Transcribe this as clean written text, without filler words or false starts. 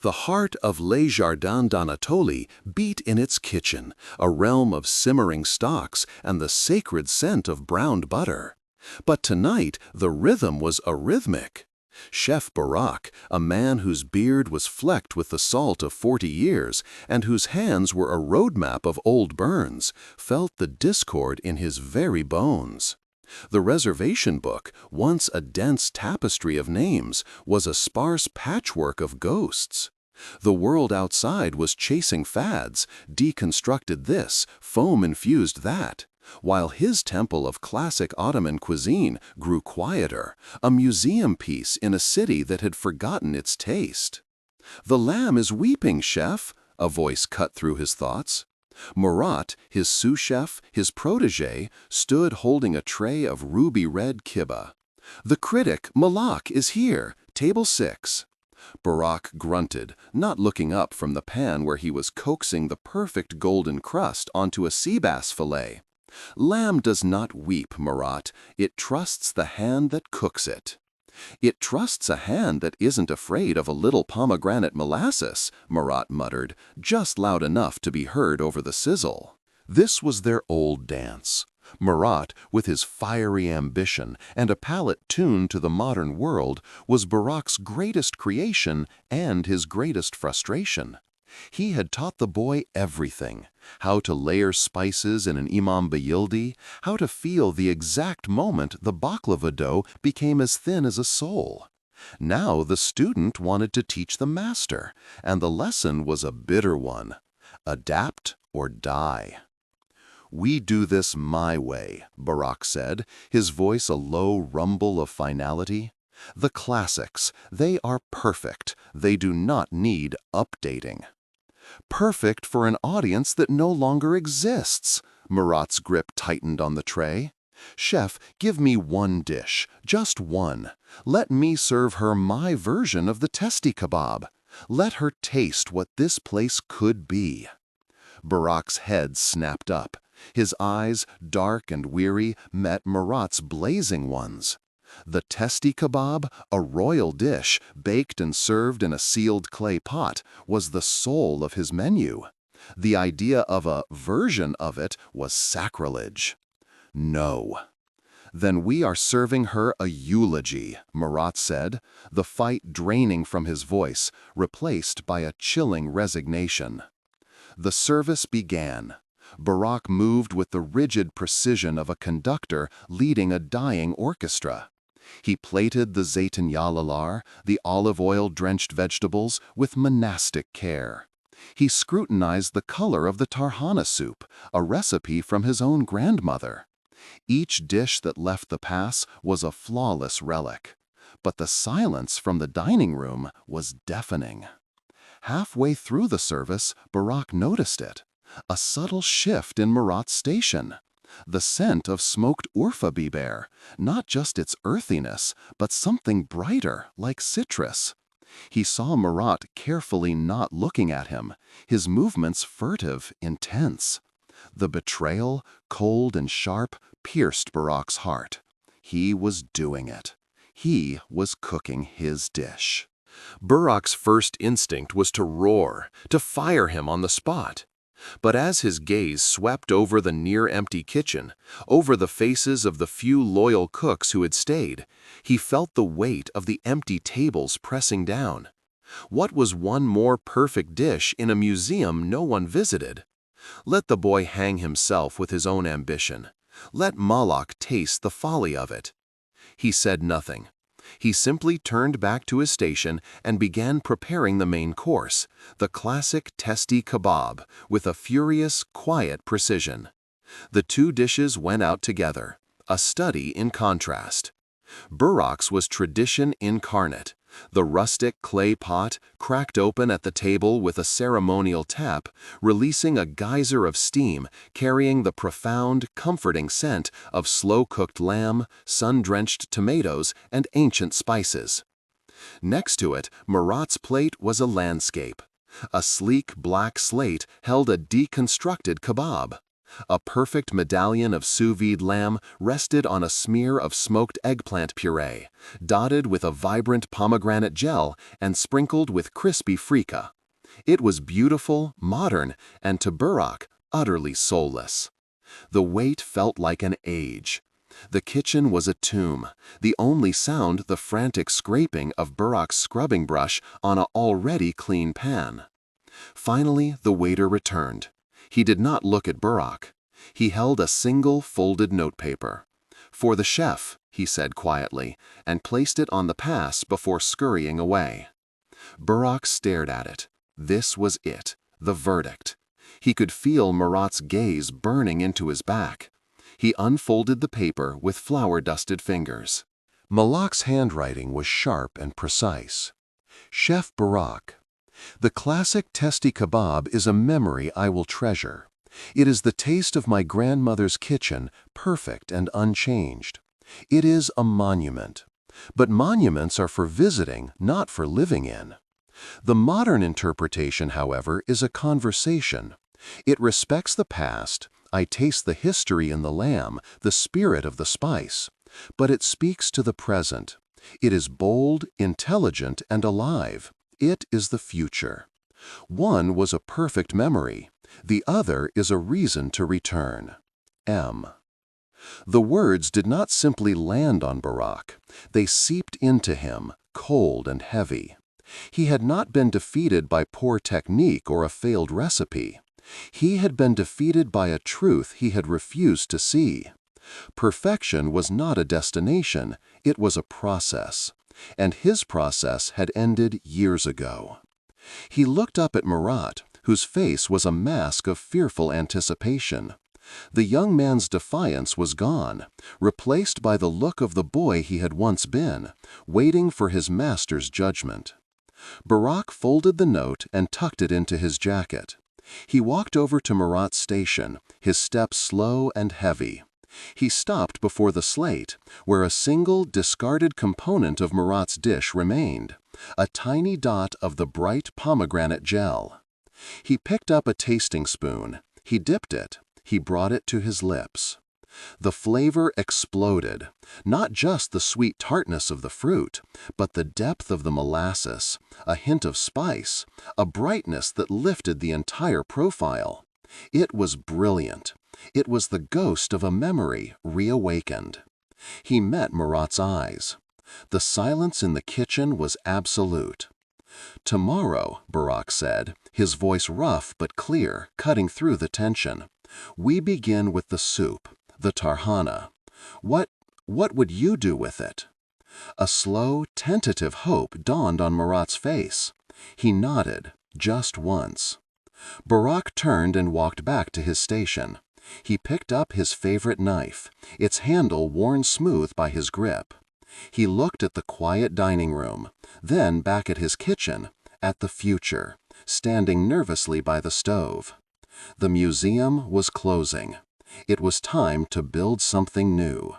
The heart of Les Jardins d'Anatolie beat in its kitchen, a realm of simmering stocks and the sacred scent of browned butter. But tonight the rhythm was arrhythmic. Chef Barak, a man whose beard was flecked with the salt of 40 years and whose hands were a roadmap of old burns, felt the discord in his very bones. The reservation book, once a dense tapestry of names, was a sparse patchwork of ghosts. The world outside was chasing fads, deconstructed this, foam-infused that, while his temple of classic Ottoman cuisine grew quieter, a museum piece in a city that had forgotten its taste. "The lamb is weeping, chef," a voice cut through his thoughts. Murat, his sous-chef, his protégé, stood holding a tray of ruby-red kibbeh. "The critic, Malak, is here, table 6. Barak grunted, not looking up from the pan where he was coaxing the perfect golden crust onto a sea bass fillet. "Lamb does not weep, Murat. It trusts the hand that cooks it." "It trusts a hand that isn't afraid of a little pomegranate molasses," Murat muttered, just loud enough to be heard over the sizzle. This was their old dance. Murat, with his fiery ambition and a palate tuned to the modern world, was Barak's greatest creation and his greatest frustration. He had taught the boy everything: how to layer spices in an imam bayildi, how to feel the exact moment the baklava dough became as thin as a sole. Now the student wanted to teach the master, and the lesson was a bitter one: adapt or die. "We do this my way," Barak said, his voice a low rumble of finality. "The classics, they are perfect. They do not need updating." "Perfect for an audience that no longer exists." Murat's grip tightened on the tray. "Chef, give me one dish, just one. Let me serve her my version of the testi kebab. Let her taste what this place could be." Barak's head snapped up. His eyes, dark and weary, met Murat's blazing ones. The testi kebab, a royal dish, baked and served in a sealed clay pot, was the soul of his menu. The idea of a version of it was sacrilege. "No." "Then we are serving her a eulogy," Murat said, the fight draining from his voice, replaced by a chilling resignation. The service began. Barak moved with the rigid precision of a conductor leading a dying orchestra. He plated the zeytin yağlılar, the olive oil-drenched vegetables, with monastic care. He scrutinized the color of the tarhana soup, a recipe from his own grandmother. Each dish that left the pass was a flawless relic. But the silence from the dining room was deafening. Halfway through the service, Barak noticed it: a subtle shift in Murat's station. The scent of smoked urfa biber, not just its earthiness, but something brighter, like citrus. He saw Murat carefully not looking at him, his movements furtive, intense. The betrayal, cold and sharp, pierced Barak's heart. He was doing it. He was cooking his dish. Barak's first instinct was to roar, to fire him on the spot. But as his gaze swept over the near-empty kitchen, over the faces of the few loyal cooks who had stayed, he felt the weight of the empty tables pressing down. What was one more perfect dish in a museum no one visited? Let the boy hang himself with his own ambition. Let Malak taste the folly of it. He said nothing. He simply turned back to his station and began preparing the main course, the classic testi kebab, with a furious, quiet precision. The two dishes went out together, a study in contrast. Barak's was tradition incarnate. The rustic clay pot, cracked open at the table with a ceremonial tap, releasing a geyser of steam carrying the profound, comforting scent of slow-cooked lamb, sun-drenched tomatoes, and ancient spices. Next to it, Murat's plate was a landscape. A sleek black slate held a deconstructed kebab. A perfect medallion of sous vide lamb rested on a smear of smoked eggplant puree, dotted with a vibrant pomegranate gel and sprinkled with crispy freekeh. It was beautiful, modern, and to Burak, utterly soulless. The weight felt like an age. The kitchen was a tomb, the only sound the frantic scraping of Burak's scrubbing brush on an already clean pan. Finally, the waiter returned. He did not look at Burak. He held a single folded notepaper. "For the chef," he said quietly, and placed it on the pass before scurrying away. Burak stared at it. This was it, the verdict. He could feel Murat's gaze burning into his back. He unfolded the paper with flour-dusted fingers. Malak's handwriting was sharp and precise. Chef Burak. The classic testi kebab is a memory I will treasure. It is the taste of my grandmother's kitchen, perfect and unchanged. It is a monument. But monuments are for visiting, not for living in. The modern interpretation, however, is a conversation. It respects the past. I taste the history in the lamb, the spirit of the spice. But it speaks to the present. It is bold, intelligent, and alive. It is the future. One was a perfect memory. The other is a reason to return. M. The words did not simply land on Burak. They seeped into him, cold and heavy. He had not been defeated by poor technique or a failed recipe. He had been defeated by a truth he had refused to see. Perfection was not a destination, it was a process. And his process had ended years ago. He looked up at Murat, whose face was a mask of fearful anticipation. The young man's defiance was gone, replaced by the look of the boy he had once been, waiting for his master's judgment. Burak folded the note and tucked it into his jacket. He walked over to Murat's station, his step slow and heavy. He stopped before the slate, where a single discarded component of Murat's dish remained, a tiny dot of the bright pomegranate gel. He picked up a tasting spoon. He dipped it. He brought it to his lips. The flavor exploded, not just the sweet tartness of the fruit, but the depth of the molasses, a hint of spice, a brightness that lifted the entire profile. It was brilliant. It was the ghost of a memory reawakened. He met Murat's eyes. The silence in the kitchen was absolute. "Tomorrow," Burak said, his voice rough but clear, cutting through the tension, "we begin with the soup, the tarhana. What would you do with it?" A slow, tentative hope dawned on Murat's face. He nodded, just once. Burak turned and walked back to his station. He picked up his favorite knife, its handle worn smooth by his grip. He looked at the quiet dining room, then back at his kitchen, at the future, standing nervously by the stove. The museum was closing. It was time to build something new.